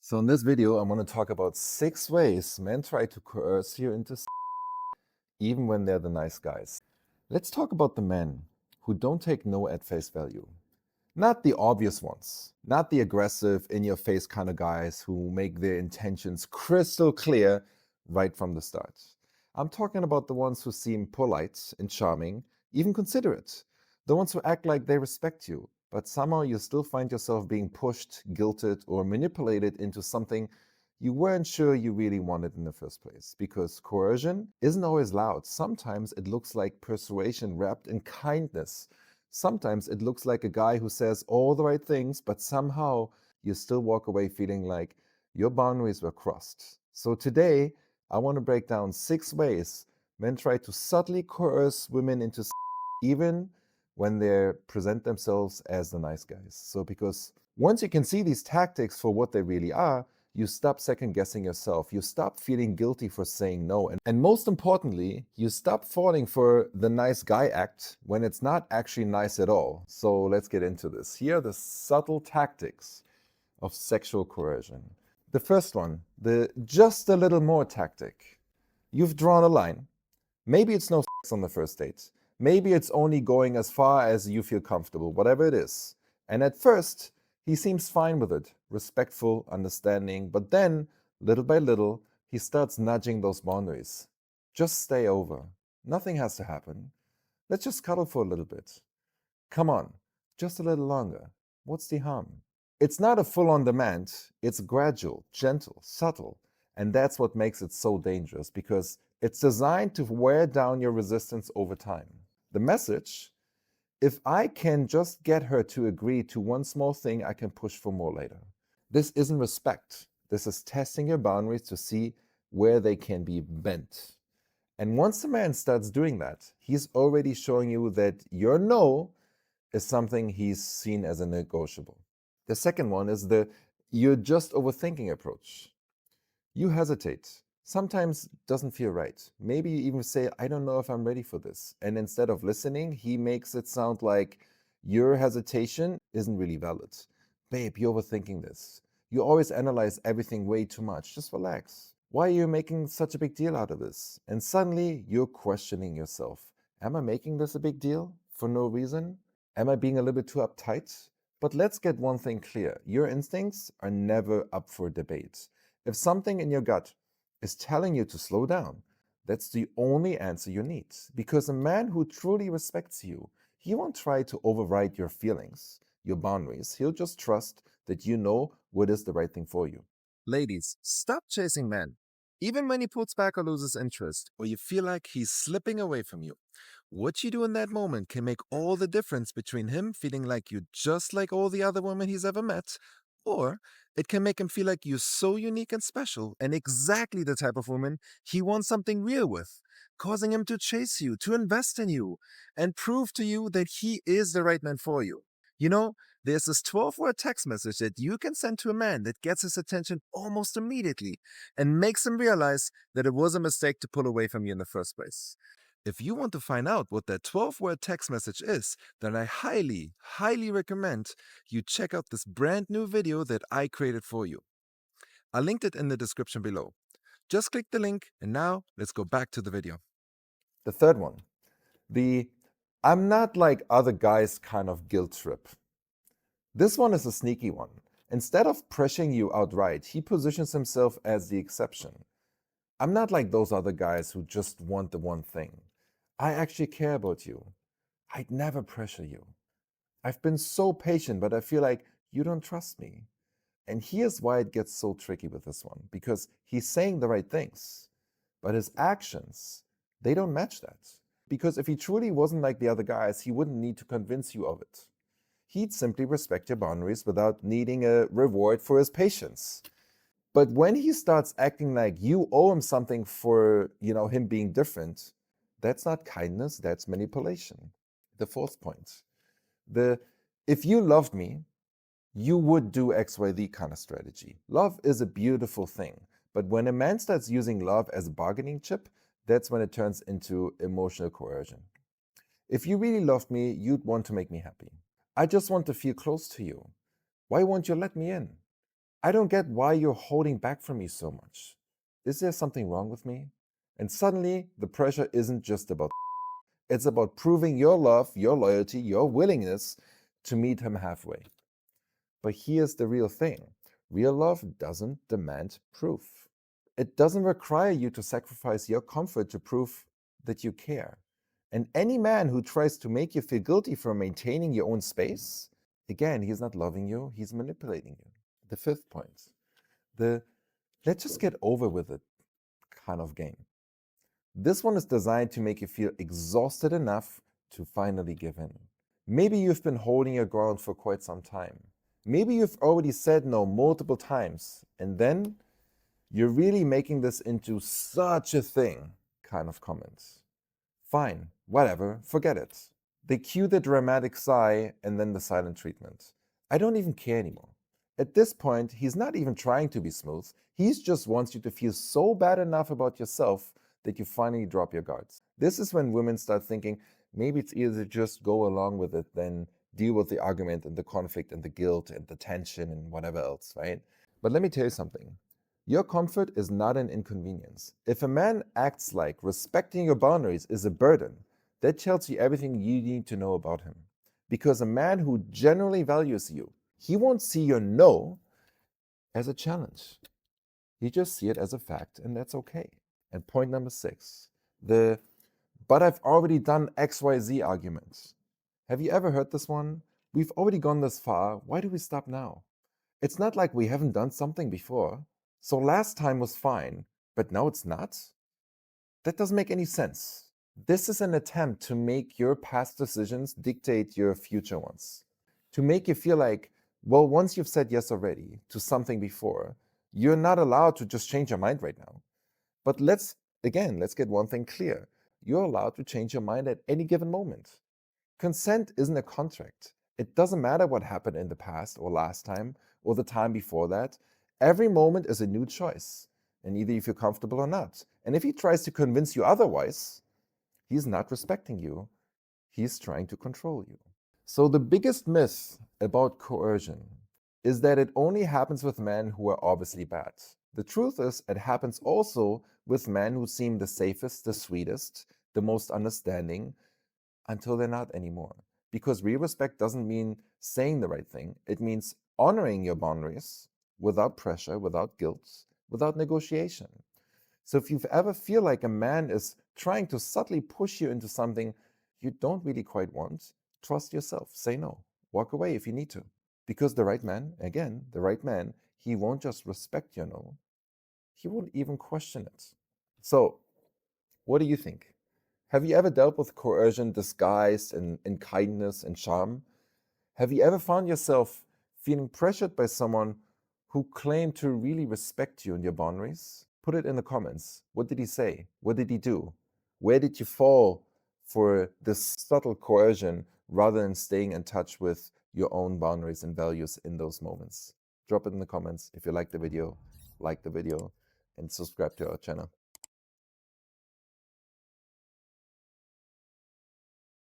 So in this video, I'm going to talk about 6 ways men try to coerce you into even when they're the nice guys. Let's talk about the men who don't take no at face value. Not the obvious ones, not the aggressive, in-your-face kind of guys who make their intentions crystal clear right from the start. I'm talking about the ones who seem polite and charming, even considerate. The ones who act like they respect you, but somehow you still find yourself being pushed, guilted, or manipulated into something you weren't sure you really wanted in the first place. Because coercion isn't always loud. Sometimes it looks like persuasion wrapped in kindness. Sometimes it looks like a guy who says all the right things, but somehow you still walk away feeling like your boundaries were crossed. So today, I want to break down 6 ways men try to subtly coerce women into even when they present themselves as the nice guys. So because once you can see these tactics for what they really are, you stop second guessing yourself. You stop feeling guilty for saying no. And most importantly, you stop falling for the nice guy act when it's not actually nice at all. So let's get into this. Here are the subtle tactics of sexual coercion. The first one, the just a little more tactic. You've drawn a line. Maybe it's no sex on the first date. Maybe it's only going as far as you feel comfortable, whatever it is. And at first, he seems fine with it, respectful, understanding, but then, little by little, he starts nudging those boundaries. Just stay over. Nothing has to happen. Let's just cuddle for a little bit. Come on, just a little longer. What's the harm? It's not a full on demand, it's gradual, gentle, subtle. And that's what makes it so dangerous because it's designed to wear down your resistance over time. The message: if I can just get her to agree to one small thing, I can push for more later. This isn't respect. This is testing your boundaries to see where they can be bent. And once a man starts doing that, he's already showing you that your no is something he's seen as a negotiable. The second one is the you're just overthinking approach. You hesitate. Sometimes doesn't feel right. Maybe you even say, I don't know if I'm ready for this. And instead of listening, he makes it sound like your hesitation isn't really valid. Babe, you're overthinking this. You always analyze everything way too much. Just relax. Why are you making such a big deal out of this? And suddenly you're questioning yourself. Am I making this a big deal for no reason? Am I being a little bit too uptight? But let's get one thing clear. Your instincts are never up for debate. If something in your gut is telling you to slow down, that's the only answer you need. Because a man who truly respects you, he won't try to override your feelings, your boundaries. He'll just trust that you know what is the right thing for you. Ladies, stop chasing men. Even when he pulls back or loses interest, or you feel like he's slipping away from you, what you do in that moment can make all the difference between him feeling like you just like all the other women he's ever met, or it can make him feel like you're so unique and special and exactly the type of woman he wants something real with, causing him to chase you, to invest in you, and prove to you that he is the right man for you. You know, there's this 12-word text message that you can send to a man that gets his attention almost immediately and makes him realize that it was a mistake to pull away from you in the first place. If you want to find out what that 12-word text message is, then I highly, highly recommend you check out this brand new video that I created for you. I linked it in the description below. Just click the link, and now let's go back to the video. The third one, the I'm not like other guys kind of guilt trip. This one is a sneaky one. Instead of pressuring you outright, he positions himself as the exception. I'm not like those other guys who just want the one thing. I actually care about you. I'd never pressure you. I've been so patient, but I feel like you don't trust me. And here's why it gets so tricky with this one, because he's saying the right things, but his actions, they don't match that. Because if he truly wasn't like the other guys, he wouldn't need to convince you of it. He'd simply respect your boundaries without needing a reward for his patience. But when he starts acting like you owe him something for, him being different, that's not kindness, that's manipulation. The fourth point, the if you loved me, you would do XYZ kind of strategy. Love is a beautiful thing, but when a man starts using love as a bargaining chip, that's when it turns into emotional coercion. If you really loved me, you'd want to make me happy. I just want to feel close to you. Why won't you let me in? I don't get why you're holding back from me so much. Is there something wrong with me? And suddenly, the pressure isn't just about it's about proving your love, your loyalty, your willingness to meet him halfway. But here's the real thing. Real love doesn't demand proof. It doesn't require you to sacrifice your comfort to prove that you care. And any man who tries to make you feel guilty for maintaining your own space, again, he's not loving you, he's manipulating you. The fifth point, the let's just get over with it kind of game. This one is designed to make you feel exhausted enough to finally give in. Maybe you've been holding your ground for quite some time. Maybe you've already said no multiple times, and then you're really making this into such a thing kind of comments. Fine, whatever, forget it. They cue the dramatic sigh and then the silent treatment. I don't even care anymore. At this point, he's not even trying to be smooth. He just wants you to feel so bad enough about yourself that you finally drop your guards. This is when women start thinking maybe it's easier to just go along with it than deal with the argument and the conflict and the guilt and the tension and whatever else, right? But let me tell you something. Your comfort is not an inconvenience. If a man acts like respecting your boundaries is a burden, that tells you everything you need to know about him. Because a man who genuinely values you, he won't see your no as a challenge. He just see it as a fact, and that's okay. And point number 6, the but I've already done XYZ argument. Have you ever heard this one? We've already gone this far. Why do we stop now? It's not like we haven't done something before. So last time was fine, but now it's not? That doesn't make any sense. This is an attempt to make your past decisions dictate your future ones. To make you feel like, well, once you've said yes already to something before, you're not allowed to just change your mind right now. But let's get one thing clear. You're allowed to change your mind at any given moment. Consent isn't a contract. It doesn't matter what happened in the past or last time or the time before that. Every moment is a new choice, and either you feel comfortable or not. And if he tries to convince you otherwise, he's not respecting you. He's trying to control you. So the biggest myth about coercion is that it only happens with men who are obviously bad. The truth is, it happens also with men who seem the safest, the sweetest, the most understanding, until they're not anymore. Because real respect doesn't mean saying the right thing. It means honoring your boundaries without pressure, without guilt, without negotiation. So if you ever feel like a man is trying to subtly push you into something you don't really quite want, trust yourself. Say no. Walk away if you need to. Because the right man, again, the right man, he won't just respect your no, he won't even question it. So, what do you think? Have you ever dealt with coercion disguised in kindness and charm? Have you ever found yourself feeling pressured by someone who claimed to really respect you and your boundaries? Put it in the comments. What did he say? What did he do? Where did you fall for this subtle coercion rather than staying in touch with your own boundaries and values in those moments? Drop it in the comments. If you like the video, and subscribe to our channel.